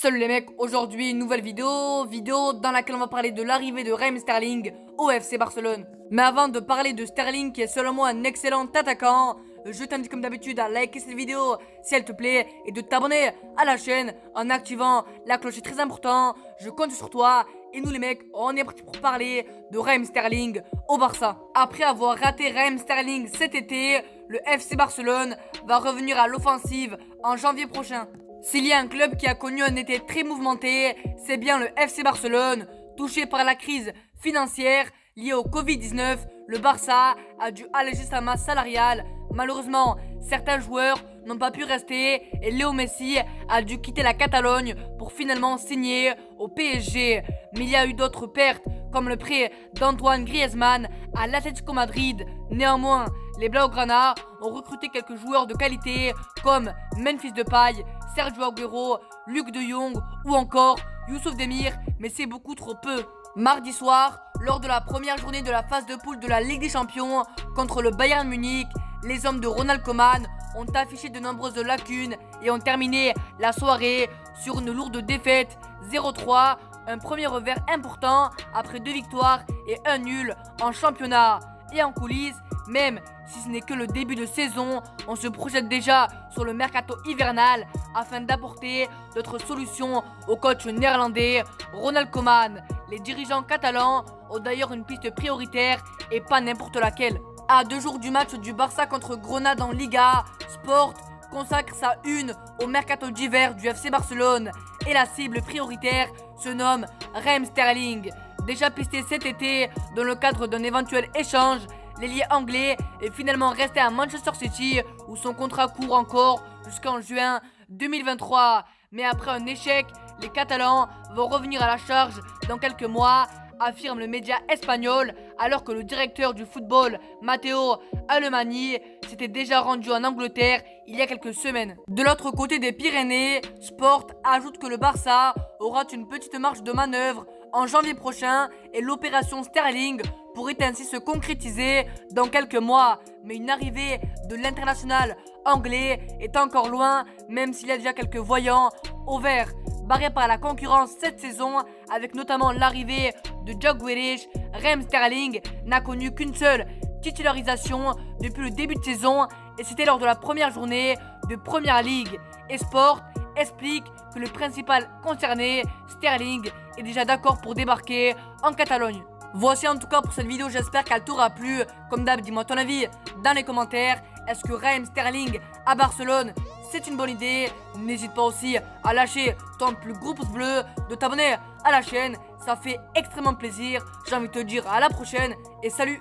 Salut les mecs, aujourd'hui une nouvelle vidéo dans laquelle on va parler de l'arrivée de Raheem Sterling au FC Barcelone. Mais avant de parler de Sterling qui est selon moi un excellent attaquant, je t'invite comme d'habitude à liker cette vidéo si elle te plaît et de t'abonner à la chaîne en activant la cloche, c'est très important, je compte sur toi. Et nous les mecs, on est parti pour parler de Raheem Sterling au Barça. Après avoir raté Raheem Sterling cet été, le FC Barcelone va revenir à l'offensive en janvier prochain. S'il y a un club qui a connu un été très mouvementé, c'est bien le FC Barcelone. Touché par la crise financière liée au Covid-19, le Barça a dû alléger sa masse salariale. Malheureusement, certains joueurs n'ont pas pu rester et Léo Messi a dû quitter la Catalogne pour finalement signer au PSG. Mais il y a eu d'autres pertes comme le prêt d'Antoine Griezmann à l'Atlético Madrid. Néanmoins, les Blaugrana ont recruté quelques joueurs de qualité comme Memphis Depay, Sergio Aguero, Luc de Jong ou encore Youssouf Demir, mais c'est beaucoup trop peu. Mardi soir, lors de la première journée de la phase de poule de la Ligue des Champions contre le Bayern Munich, les hommes de Ronald Koeman ont affiché de nombreuses lacunes et ont terminé la soirée sur une lourde défaite 0-3, un premier revers important après 2 victoires et 1 nul en championnat. Et en coulisses, même si ce n'est que le début de saison, on se projette déjà sur le mercato hivernal afin d'apporter d'autres solutions au coach néerlandais Ronald Koeman. Les dirigeants catalans ont d'ailleurs une piste prioritaire et pas n'importe laquelle. À 2 jours du match du Barça contre Grenade en Liga, Sport consacre sa une au mercato d'hiver du FC Barcelone et la cible prioritaire se nomme Raheem Sterling. Déjà pisté cet été dans le cadre d'un éventuel échange, l'ailier anglais est finalement resté à Manchester City où son contrat court encore jusqu'en juin 2023. Mais après un échec, les Catalans vont revenir à la charge dans quelques mois, affirme le média espagnol, alors que le directeur du football, Matteo Alemany, s'était déjà rendu en Angleterre il y a quelques semaines. De l'autre côté des Pyrénées, Sport ajoute que le Barça aura une petite marge de manœuvre en janvier prochain et l'opération Sterling pourrait ainsi se concrétiser dans quelques mois. Mais une arrivée de l'international anglais est encore loin, même s'il y a déjà quelques voyants au vert. Barré par la concurrence cette saison, avec notamment l'arrivée de Jack Grealish, Raheem Sterling n'a connu qu'une seule titularisation depuis le début de saison et c'était lors de la première journée de Premier League. Et Sport explique que le principal concerné, Sterling, est déjà d'accord pour débarquer en Catalogne. Voici en tout cas pour cette vidéo, j'espère qu'elle t'aura plu. Comme d'hab, dis-moi ton avis dans les commentaires. Est-ce que Raheem Sterling à Barcelone, c'est une bonne idée? N'hésite pas aussi à lâcher ton plus gros pouce bleu, de t'abonner à la chaîne, ça fait extrêmement plaisir. J'ai envie de te dire à la prochaine et salut!